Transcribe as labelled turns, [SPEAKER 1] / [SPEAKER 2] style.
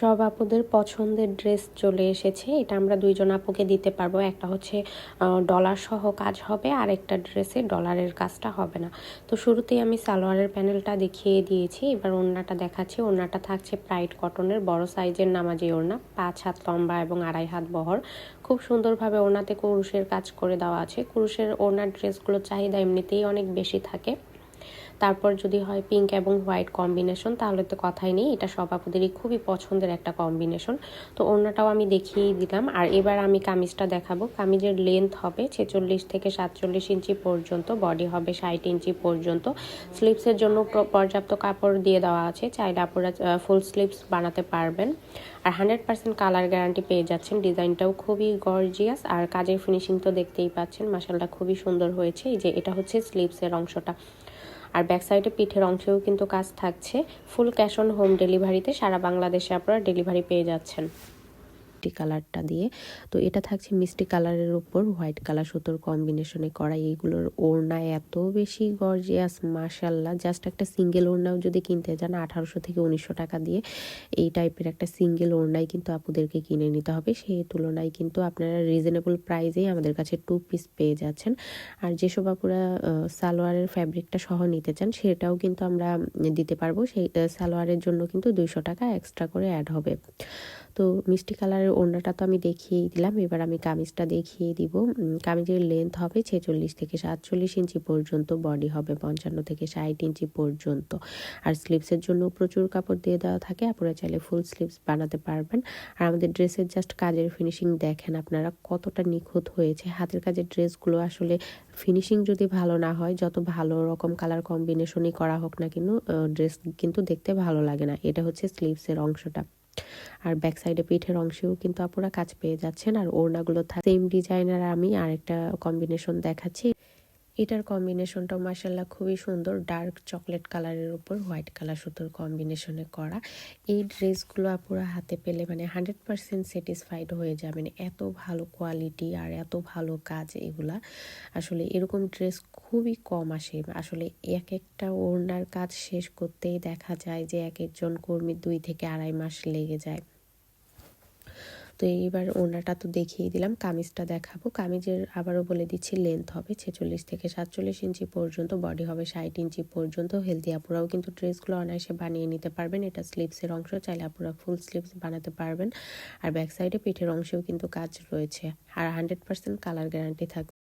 [SPEAKER 1] সব আপুদের পছন্দের ড্রেস চলে এসেছে। এটা আমরা দুইজন আপুকে দিতে পারবো। একটা হচ্ছে ডলার সহ কাজ হবে, আর একটা ড্রেসে ডলারের কাজটা হবে না। তো শুরুতেই আমি সালোয়ারের প্যানেলটা দেখিয়ে দিয়েছি। এবার ওড়নাটা দেখাচ্ছি। ওড়নাটা থাকছে প্রাইড কটনের বড় সাইজের নামাজি ওড়না, 5 হাত লম্বা এবং 2.5 হাত বহর। খুব সুন্দরভাবে ওড়নাতে কুরুশের কাজ করে দেওয়া আছে। কুরুশের ওড়নার ড্রেসগুলোর চাহিদা এমনিতেই অনেক বেশি থাকে। তারপর যদি হয় পিঙ্ক এবং হোয়াইট কম্বিনেশন, তাহলে তো কথাই নেই, এটা সব আপুদেরই খুবই পছন্দের একটা কম্বিনেশন। তো ওড়নাটাও আমি দেখিয়ে দিলাম। আর এবার আমি কামিজটা দেখাবো। কামিজের লেন্থ হবে 46 থেকে 47 ইঞ্চি পর্যন্ত, বডি হবে 60 ইঞ্চি পর্যন্ত। স্লিভসের জন্য পর্যাপ্ত কাপড় দিয়ে দেওয়া আছে, চাইলে আপুরা ফুল স্লিভস বানাতে পারবেন। আর 100% কালার গ্যারান্টি পেয়ে যাচ্ছেন। ডিজাইনটাও খুবই গর্জিয়াস, আর কাজের ফিনিশিং তো দেখতেই পাচ্ছেন, মাশাআল্লাহ খুবই সুন্দর হয়েছে। এই যে এটা হচ্ছে স্লিভসের অংশটা। আর ব্যাক সাইডে পিঠের অংশেও কিন্তু কাজ থাকছে। ফুল ক্যাশ অন হোম ডেলিভারিতে সারা বাংলাদেশে আপনারা ডেলিভারি পেয়ে যাচ্ছেন কালারটা দিয়ে। তো এটা থাকছে মিষ্টি কালারের উপর হোয়াইট কালার সুতোর কম্বিনেশনে করা। এইগুলোর ওড়না এত বেশি গর্জিয়াস, মাশাআল্লাহ। জাস্ট একটা সিঙ্গেল ওড়নাও যদি কিনতে যান 1800 থেকে 1900 টাকা দিয়ে, এই টাইপের একটা সিঙ্গেল ওড়নাই কিন্তু আপুদেরকে কিনে নিতে হবে। সেই তুলনায় কিন্তু আপনারা রিজনেবল প্রাইসেই আমাদের কাছে 2 পিস পেয়ে যাচ্ছেন। আর যেসব আপুরা সালোয়ারের ফ্যাব্রিকটা সহ নিতে চান, সেটাও কিন্তু আমরা দিতে পারবো। সেই সালোয়ারের জন্য কিন্তু 200 টাকা এক্সট্রা করে অ্যাড হবে। তো মিষ্টি কালারের ওড়নাটা তো আমি দেখিয়েই দিলাম। এবার আমি কামিজটা দেখিয়ে দিব। কামিজের লেন্থ হবে 46 থেকে 47 ইঞ্চি পর্যন্ত, বডি হবে 55 থেকে 60 ইঞ্চি পর্যন্ত। আর স্লিভসের জন্য প্রচুর কাপড় দিয়ে দেওয়া থাকে, আপনারা চাইলে ফুল স্লিভস বানাতে পারবেন। আর আমাদের ড্রেসের জাস্ট কাজের ফিনিশিং দেখেন আপনারা কতটা নিখুঁত হয়েছে। হাতের কাজের ড্রেসগুলো আসলে ফিনিশিং যদি ভালো না হয়, যত ভালো রকম কালার কম্বিনেশনই করা হোক না কেন, ড্রেস কিন্তু দেখতে ভালো লাগে না। এটা হচ্ছে স্লিভসের অংশটা। আর ব্যাক সাইডে পিঠের অংশেও কিন্তু আপুরা কাজ পেয়ে যাচ্ছেন। আর ওড়নাগুলো সেম ডিজাইনার আমি আরেকটা কম্বিনেশন দেখাচ্ছি। এটার কম্বিনেশনটাও মাশাআল্লাহ খুবই সুন্দর, ডার্ক চকলেট কালারের উপর হোয়াইট কালার সুতোর কম্বিনেশনে করা। এই ড্রেসগুলো আপুরা হাতে পেলে মানে 100% স্যাটিসফাইড হয়ে যাবেন। এত ভালো কোয়ালিটি আর এত ভালো কাজ, এগুলা আসলে এরকম ড্রেস খুবই কম আসে। আসলে এক একটা ওড়নার কাজ শেষ করতেই দেখা যায় যে এক একজন কর্মীর 2 থেকে 2.5 মাস লেগে যায়। তো এইবার ওড়নাটা তো দেখিয়ে দিলাম, কামিজটা দেখাবো। কামিজের আবারও বলে দিচ্ছি, লেন্থ হবে 46 থেকে 47 ইঞ্চি পর্যন্ত, বডি হবে 60 ইঞ্চি পর্যন্ত। হেলদি আপুরাও কিন্তু ড্রেসগুলো অনায়াসে বানিয়ে নিতে পারবেন। এটা স্লিভসের অংশ, চাইলে আপুরা ফুল স্লিভস বানাতে পারবেন। আর ব্যাক সাইডে পিঠের অংশেও কিন্তু কাজ রয়েছে। আর 100% কালার গ্যারান্টি থাকবে।